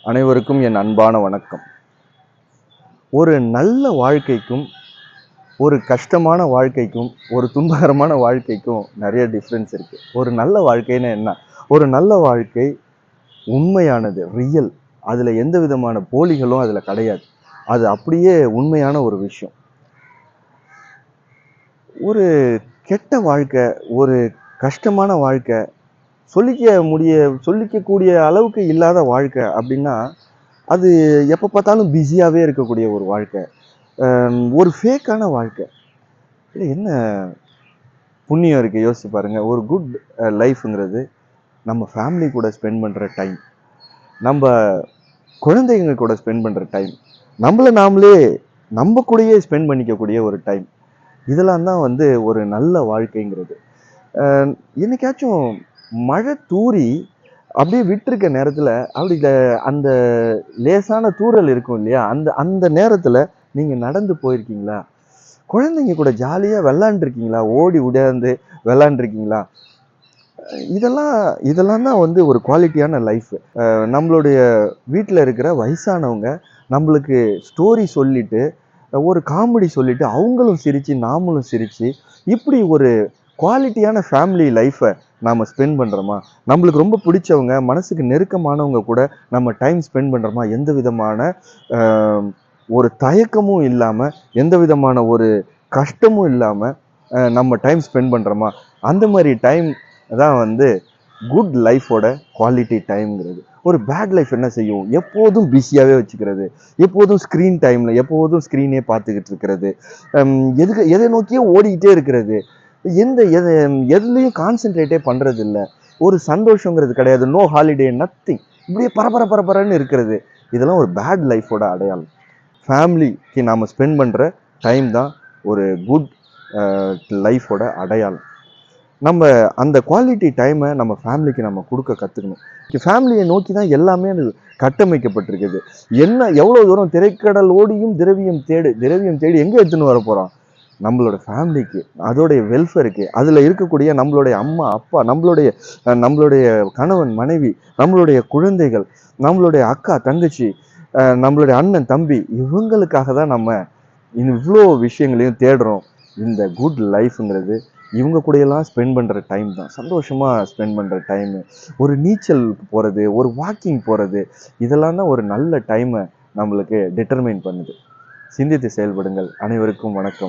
அனைவருக்கும் என் அன்பான வணக்கம். ஒரு நல்ல வாழ்க்கைக்கும் ஒரு கஷ்டமான வாழ்க்கைக்கும் ஒரு துன்பகரமான வாழ்க்கைக்கும் நிறைய டிஃப்ரென்ஸ் இருக்குது. ஒரு நல்ல வாழ்க்கைன்னு என்ன? ஒரு நல்ல வாழ்க்கை உண்மையானது, ரியல். அதில் எந்த விதமான போலிகளும் அதில் கிடையாது. அது அப்படியே உண்மையான ஒரு விஷயம். ஒரு கெட்ட வாழ்க்கை, ஒரு கஷ்டமான வாழ்க்கை, சொல்லிக்கக்கூடிய அளவுக்கு இல்லாத வாழ்க்கை அப்படின்னா அது எப்போ பார்த்தாலும் பிஸியாகவே இருக்கக்கூடிய ஒரு வாழ்க்கை, ஒரு ஃபேக்கான வாழ்க்கை. இல்லை என்ன புண்ணியம் இருக்குது யோசிச்சு பாருங்கள். ஒரு குட் லைஃப்ங்கிறது நம்ம ஃபேமிலி கூட ஸ்பெண்ட் பண்ணுற டைம், நம்ம குழந்தைங்க கூட ஸ்பெண்ட் பண்ணுற டைம், நம்மளை நாமளே நம்ம கூடயே ஸ்பெண்ட் பண்ணிக்கக்கூடிய ஒரு டைம். இதெல்லாம் தான் வந்து ஒரு நல்ல வாழ்க்கைங்கிறது. என்னைக்காச்சும் மழை தூறி அப்படியே விட்டுருக்க நேரத்தில் அப்படி அந்த லேசான தூறல் இருக்கும் இல்லையா, அந்த அந்த நேரத்தில் நீங்கள் நடந்து போயிருக்கீங்களா? குழந்தைங்க கூட ஜாலியாக விளாண்டுருக்கீங்களா? ஓடி உடையாந்து விளாண்டுருக்கீங்களா? இதெல்லாம் தான் வந்து ஒரு குவாலிட்டியான லைஃப். நம்மளுடைய வீட்டில் இருக்கிற வயசானவங்க நம்மளுக்கு ஸ்டோரி சொல்லிட்டு, ஒரு காமெடி சொல்லிட்டு, அவங்களும் சிரித்து நாமளும் சிரித்து, இப்படி ஒரு குவாலிட்டியான ஃபேமிலி லைஃப்பை நாம் ஸ்பெண்ட் பண்ணுறோமா? நம்மளுக்கு ரொம்ப பிடிச்சவங்க, மனசுக்கு நெருக்கமானவங்க கூட நம்ம டைம் ஸ்பெண்ட் பண்ணுறோமா? எந்த விதமான ஒரு தயக்கமும் இல்லாமல், எந்த விதமான ஒரு கஷ்டமும் இல்லாமல் நம்ம டைம் ஸ்பெண்ட் பண்ணுறோமா? அந்த மாதிரி டைம் தான் வந்து குட் லைஃபோட குவாலிட்டி டைம்ங்கிறது. ஒரு பேட் லைஃப் என்ன செய்யும்? எப்போதும் பிஸியாகவே வச்சுக்கிறது, எப்போதும் ஸ்க்ரீன் டைமில் எப்போதும் ஸ்க்ரீனே பார்த்துக்கிட்டு இருக்கிறது, எதை நோக்கியே ஓடிக்கிட்டே இருக்கிறது, எதுலேயும் கான்சென்ட்ரேட்டே பண்ணுறது இல்லை, ஒரு சந்தோஷங்கிறது கிடையாது, நோ ஹாலிடே, நத்திங், இப்படியே பரபரன்னு இருக்கிறது. இதெல்லாம் ஒரு பேட் லைஃபோட அடையாளம். ஃபேமிலிக்கு நாம் ஸ்பெண்ட் பண்ணுற டைம் தான் ஒரு குட் லைஃபோட அடையாளம். நம்ம அந்த குவாலிட்டி டைமை நம்ம ஃபேமிலிக்கு நம்ம கொடுக்க கற்றுக்கணும். ஃபேமிலியை நோக்கி தான் எல்லாமே அது கட்டமைக்கப்பட்டிருக்குது. எவ்வளோ தூரம் திரைக்கடல் ஓடியும் திரவியம் தேடி எங்கே எடுத்துன்னு வர போகிறோம்? நம்மளோட ஃபேமிலிக்கு, அதோடைய வெல்ஃபேருக்கு, அதில் இருக்கக்கூடிய நம்மளுடைய அம்மா அப்பா, நம்மளுடைய கணவன் மனைவி, நம்மளுடைய குழந்தைகள், நம்மளுடைய அக்கா தங்கச்சி, நம்மளுடைய அண்ணன் தம்பி, இவங்களுக்காக தான் நம்ம இவ்வளோ விஷயங்களையும் தேடுறோம். இந்த குட் லைஃப்ங்கிறது இவங்க கூடையெல்லாம் ஸ்பெண்ட் பண்ணுற டைம் தான், சந்தோஷமாக ஸ்பெண்ட் பண்ணுற டைமு. ஒரு நீச்சலுக்கு போகிறது, ஒரு வாக்கிங் போகிறது, இதெல்லாம் தான் ஒரு நல்ல டைமை நம்மளுக்கு டிட்டர்மைன் பண்ணுது. சிந்தித்து செயல்படுங்கள். அனைவருக்கும் வணக்கம்.